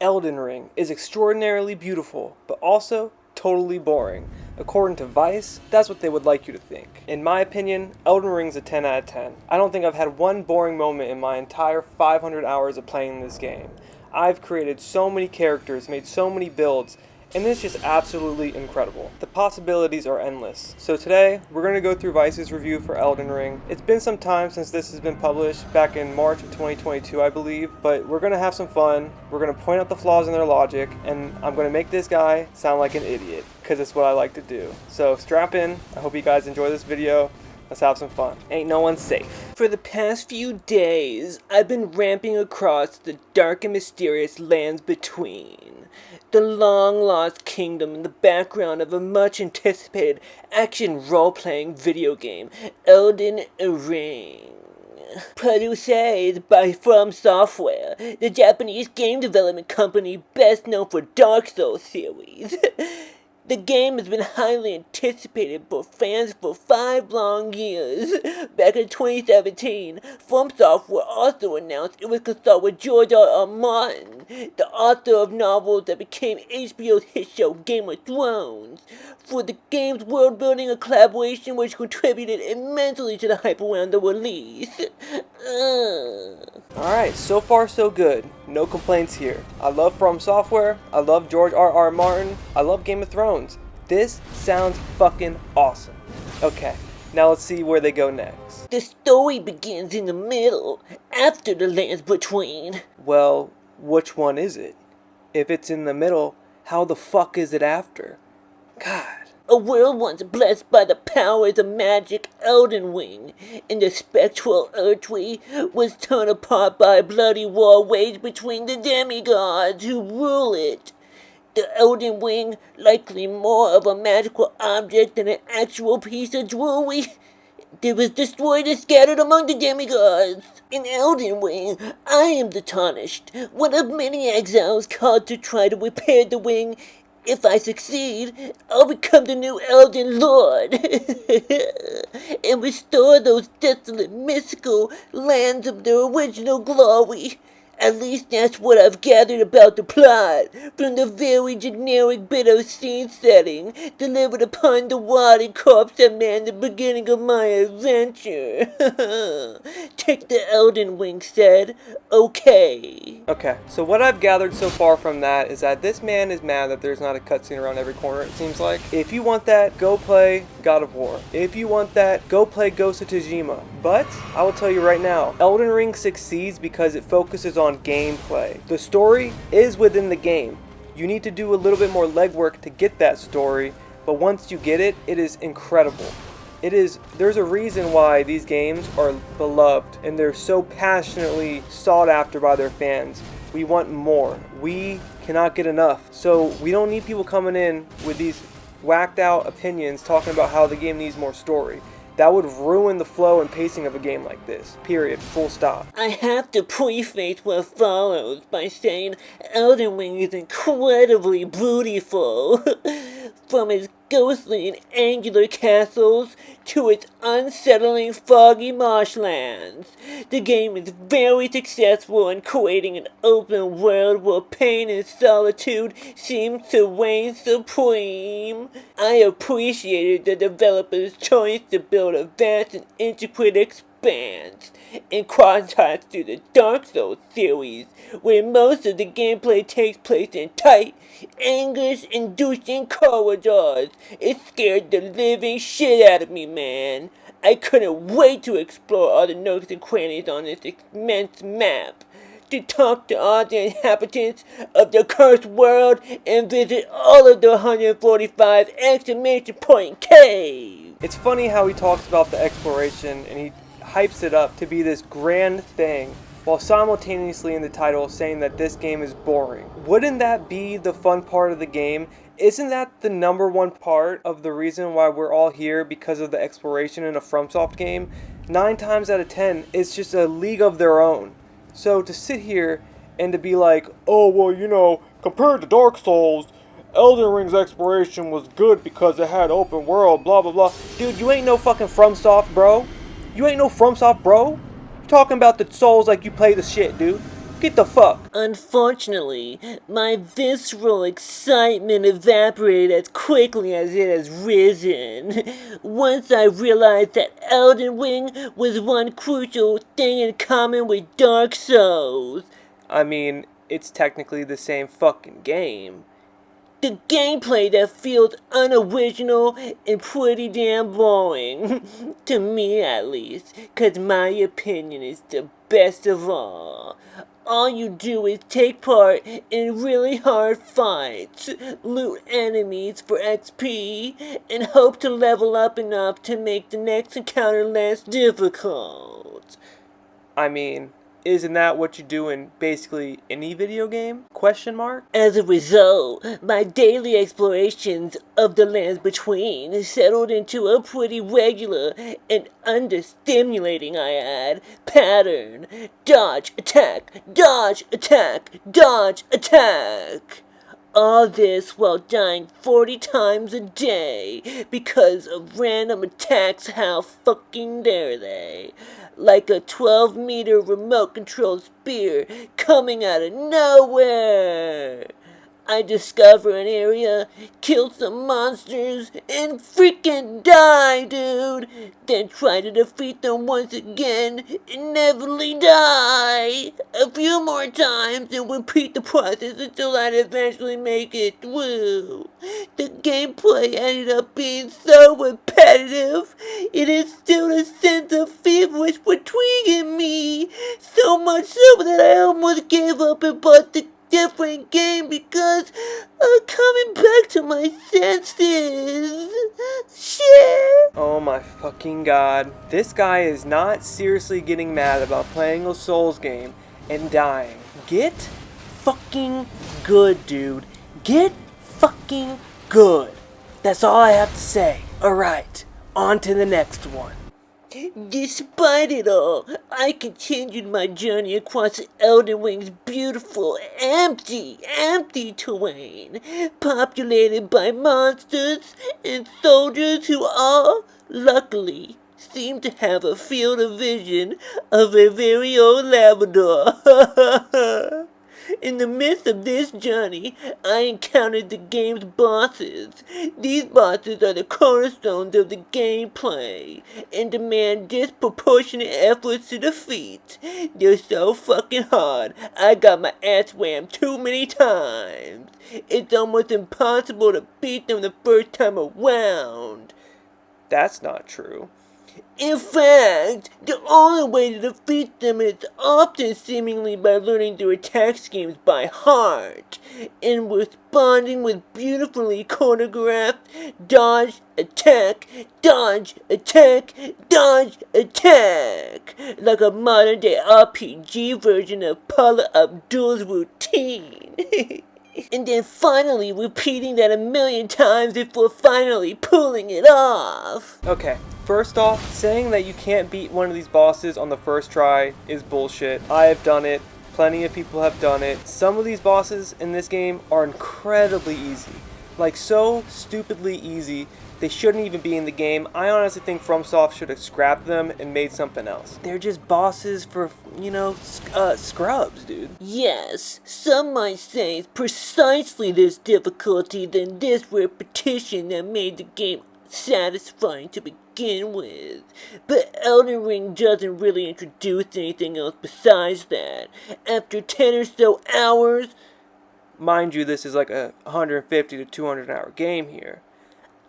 Elden Ring is extraordinarily beautiful, but also totally boring. According to Vice, that's what they would like you to think. In my opinion, Elden Ring's a 10 out of 10. I don't think I've had one boring moment in my entire 500 hours of playing this game. I've created so many characters, made so many builds, and it's just absolutely incredible. The possibilities are endless. So today, we're going to go through Vice's review for Elden Ring. It's been some time since this has been published, back in March of 2022 I believe, but we're going to have some fun, we're going to point out the flaws in their logic, and I'm going to make this guy sound like an idiot, because it's what I like to do. So strap in, I hope you guys enjoy this video. Let's have some fun. Ain't no one safe. For the past few days, I've been ramping across the dark and mysterious lands between. The long-lost kingdom in the background of a much-anticipated action role-playing video game, Elden Ring. Produced by From Software, the Japanese game development company best known for Dark Souls series. The game has been highly anticipated by fans for 5 long years. Back in 2017, From Software also announced it would consult with George R.R. Martin, the author of novels that became HBO's hit show Game of Thrones, for the game's world building and collaboration, which contributed immensely to the hype around the release. Alright, so far so good. No complaints here. I love From Software, I love George R.R. Martin, I love Game of Thrones. This sounds fucking awesome. Okay, now let's see where they go next. The story begins in the middle, after the lands between. Well, which one is it? If it's in the middle, how the fuck is it after? God. A world once blessed by the powers of magic Elden Ring, and the spectral earthly was torn apart by a bloody war waged between the demigods who rule it. The Elden Ring, likely more of a magical object than an actual piece of jewelry, it was destroyed and scattered among the demigods. In Elden Ring, I am the Tarnished, one of many exiles called to try to repair the ring. If I succeed, I'll become the new Elden Lord and restore those desolate, mystical lands of their original glory. At least that's what I've gathered about the plot from the very generic bit of scene setting delivered upon the rotting corpse that manned the beginning of my adventure. Take the Elden Ring said, okay. Okay, so what I've gathered so far from that is that this man is mad that there's not a cutscene around every corner, it seems like. If you want that, go play God of War. If you want that, go play Ghost of Tsushima. But, I will tell you right now, Elden Ring succeeds because it focuses on gameplay. The story is within the game. You need to do a little bit more legwork to get that story, but once you get it, it is incredible. There's a reason why these games are beloved and they're so passionately sought after by their fans. We want more. We cannot get enough. So we don't need people coming in with these whacked out opinions talking about how the game needs more story. That would ruin the flow and pacing of a game like this. Period. Full stop. I have to preface what follows by saying Elden Ring is incredibly beautiful. From its ghostly and angular castles to its unsettling foggy marshlands. The game is very successful in creating an open world where pain and solitude seem to reign supreme. I appreciated the developer's choice to build a vast and intricate expanse, in contrast to the Dark Souls series, where most of the gameplay takes place in tight, anguish-inducing corridors. It scared the living shit out of me, man. I couldn't wait to explore all the nooks and crannies on this immense map, to talk to all the inhabitants of the cursed world and visit all of the 145 exclamation point caves. It's funny how he talks about the exploration and he hypes it up to be this grand thing, while simultaneously in the title saying that this game is boring. Wouldn't that be the fun part of the game? Isn't that the number one part of the reason why we're all here, because of the exploration in a FromSoft game? 9 times out of 10, it's just a league of their own. So to sit here and to be like, oh, well, you know, compared to Dark Souls, Elden Ring's exploration was good because it had open world, blah, blah, blah. Dude, you ain't no fucking FromSoft, bro. You ain't no FromSoft, bro. You're talking about the Souls like you play the shit, dude. Get the fuck. Unfortunately, my visceral excitement evaporated as quickly as it has risen. Once I realized that Elden Ring was one crucial thing in common with Dark Souls. I mean, it's technically the same fucking game. The gameplay that feels unoriginal and pretty damn boring. To me at least, cause my opinion is the best of all. All you do is take part in really hard fights, loot enemies for XP, and hope to level up enough to make the next encounter less difficult. I mean, isn't that what you do in basically any video game? Question mark? As a result, my daily explorations of the lands between settled into a pretty regular and understimulating, I add, pattern. Dodge, attack, dodge, attack, dodge, attack. All this while dying 40 times a day because of random attacks. How fucking dare they? Like a 12-meter remote-controlled spear coming out of nowhere. I discover an area, kill some monsters, and freaking die, dude! Then try to defeat them once again, and inevitably die! A few more times, and repeat the process until I'd eventually make it through. The gameplay ended up being so repetitive, it instilled a sense of feverish fatigue in me, so much so that I almost gave up and bought the different game because I'm coming back to my senses. Shit. Oh my fucking god. This guy is not seriously getting mad about playing a Souls game and dying. Get fucking good, dude. Get fucking good. That's all I have to say. Alright, on to the next one. Despite it all, I continued my journey across Elden Ring's beautiful, empty terrain, populated by monsters and soldiers who all, luckily, seem to have a field of vision of a very old Labrador. In the midst of this journey, I encountered the game's bosses. These bosses are the cornerstones of the gameplay and demand disproportionate efforts to defeat. They're so fucking hard, I got my ass whammed too many times. It's almost impossible to beat them the first time around. That's not true. In fact, the only way to defeat them is often seemingly by learning their attack schemes by heart, and responding with beautifully choreographed dodge, attack, dodge, attack, dodge, attack, like a modern day RPG version of Paula Abdul's routine. And then finally repeating that 1,000,000 times before finally pulling it off. Okay, first off, saying that you can't beat one of these bosses on the first try is bullshit. I have done it. Plenty of people have done it. Some of these bosses in this game are incredibly easy. Like, so stupidly easy, they shouldn't even be in the game. I honestly think FromSoft should have scrapped them and made something else. They're just bosses for, scrubs, dude. Yes, some might say it's precisely this difficulty than this repetition that made the game satisfying to begin with. But Elden Ring doesn't really introduce anything else besides that. After 10 or so hours, mind you, this is like a 150 to 200 hour game here.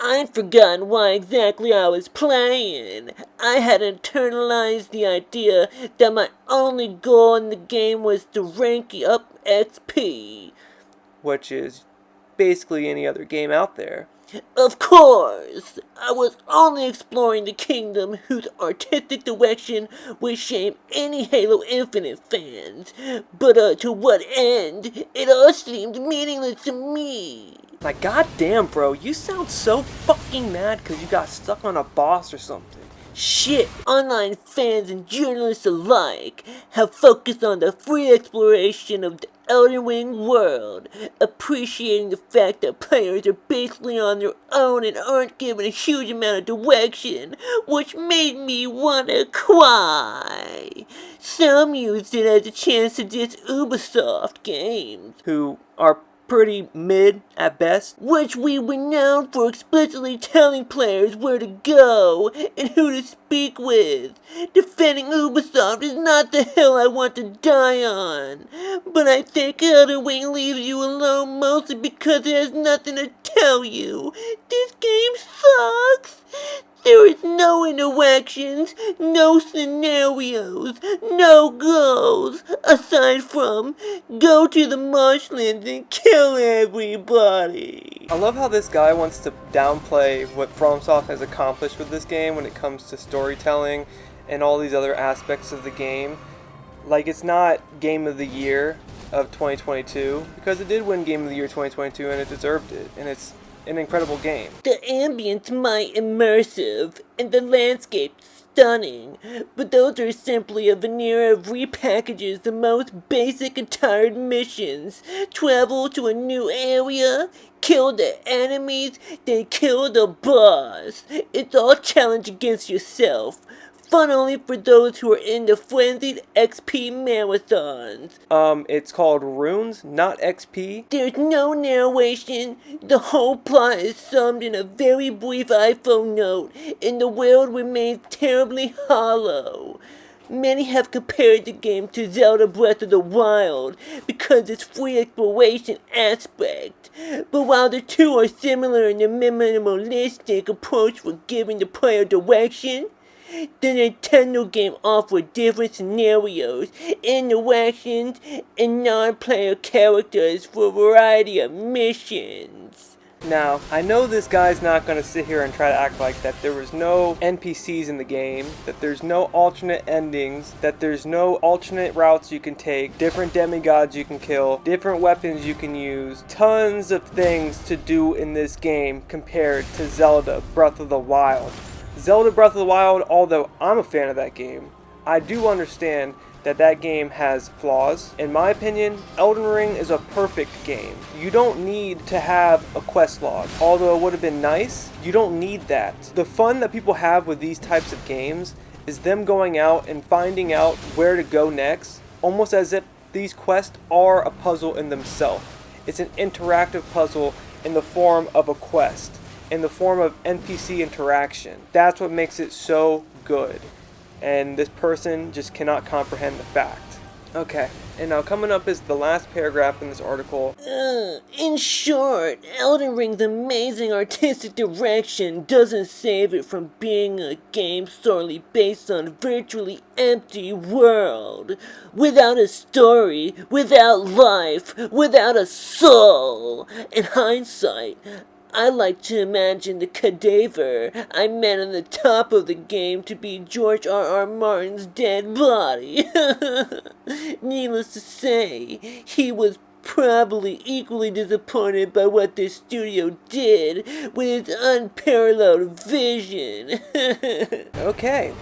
I'd forgotten why exactly I was playing. I had internalized the idea that my only goal in the game was to rank up XP. Which is basically any other game out there. Of course, I was only exploring the kingdom whose artistic direction would shame any Halo Infinite fans. But to what end? It all seemed meaningless to me. Like, goddamn, bro, you sound so fucking mad because you got stuck on a boss or something. Shit, online fans and journalists alike have focused on the free exploration of the Elden Ring world, appreciating the fact that players are basically on their own and aren't given a huge amount of direction, which made me wanna cry. Some used it as a chance to diss Ubisoft games, who are pretty mid at best. which we were known for explicitly telling players where to go and who to speak with. Defending Ubisoft is not the hill I want to die on, but I think Elden Ring leaves you alone mostly because it has nothing to tell you. This game sucks. There is no interactions, no scenarios, no goals, aside from go to the marshlands and kill everybody. I love how this guy wants to downplay what FromSoft has accomplished with this game when it comes to storytelling and all these other aspects of the game. Like, it's not Game of the Year of 2022, because it did win Game of the Year 2022 and it deserved it, and it's an incredible game. The ambience might immersive, and the landscape stunning, but those are simply a veneer of repackages the most basic and tired missions. Travel to a new area, kill the enemies, then kill the boss. It's all challenge against yourself. Fun only for those who are into frenzied XP marathons. It's called Runes, not XP. There's no narration. The whole plot is summed in a very brief iPhone note, and the world remains terribly hollow. Many have compared the game to Zelda Breath of the Wild because its free exploration aspect. But while the two are similar in their minimalistic approach for giving the player direction, the Nintendo game offered different scenarios, interactions, and non-player characters for a variety of missions. Now, I know this guy's not going to sit here and try to act like that there was no NPCs in the game, that there's no alternate endings, that there's no alternate routes you can take, different demigods you can kill, different weapons you can use, tons of things to do in this game compared to Zelda Breath of the Wild. Zelda Breath of the Wild, although I'm a fan of that game, I do understand that that game has flaws. In my opinion, Elden Ring is a perfect game. You don't need to have a quest log, although it would have been nice. You don't need that. The fun that people have with these types of games is them going out and finding out where to go next, almost as if these quests are a puzzle in themselves. It's an interactive puzzle in the form of a quest, in the form of NPC interaction. That's what makes it so good. And this person just cannot comprehend the fact. Okay, and now coming up is the last paragraph in this article. In short, Elden Ring's amazing artistic direction doesn't save it from being a game solely based on a virtually empty world. Without a story, without life, without a soul. In hindsight, I like to imagine the cadaver I met on the top of the game to be George R.R. Martin's dead body. Needless to say, he was probably equally disappointed by what this studio did with its unparalleled vision. Okay,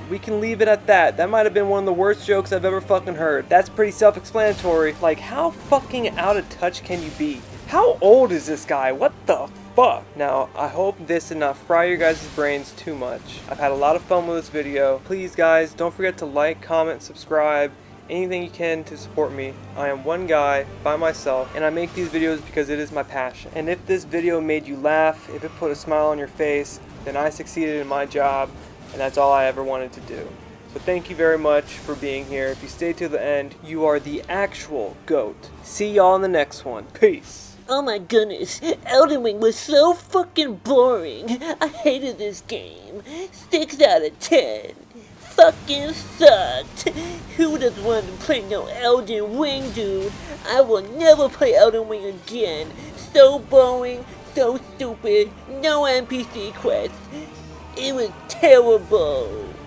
we can leave it at that. That might have been one of the worst jokes I've ever fucking heard. That's pretty self-explanatory. Like, how fucking out of touch can you be? How old is this guy? What the fuck? Now, I hope this did not fry your guys' brains too much. I've had a lot of fun with this video. Please, guys, don't forget to like, comment, subscribe, anything you can to support me. I am one guy by myself, and I make these videos because it is my passion. And if this video made you laugh, if it put a smile on your face, then I succeeded in my job, and that's all I ever wanted to do. So thank you very much for being here. If you stay to the end, you are the actual GOAT. See y'all in the next one. Peace. Oh my goodness, Elden Ring was so fucking boring. I hated this game. 6 out of 10. Fucking sucked. Who doesn't want to play no Elden Ring, dude? I will never play Elden Ring again. So boring, so stupid, no NPC quests. It was terrible.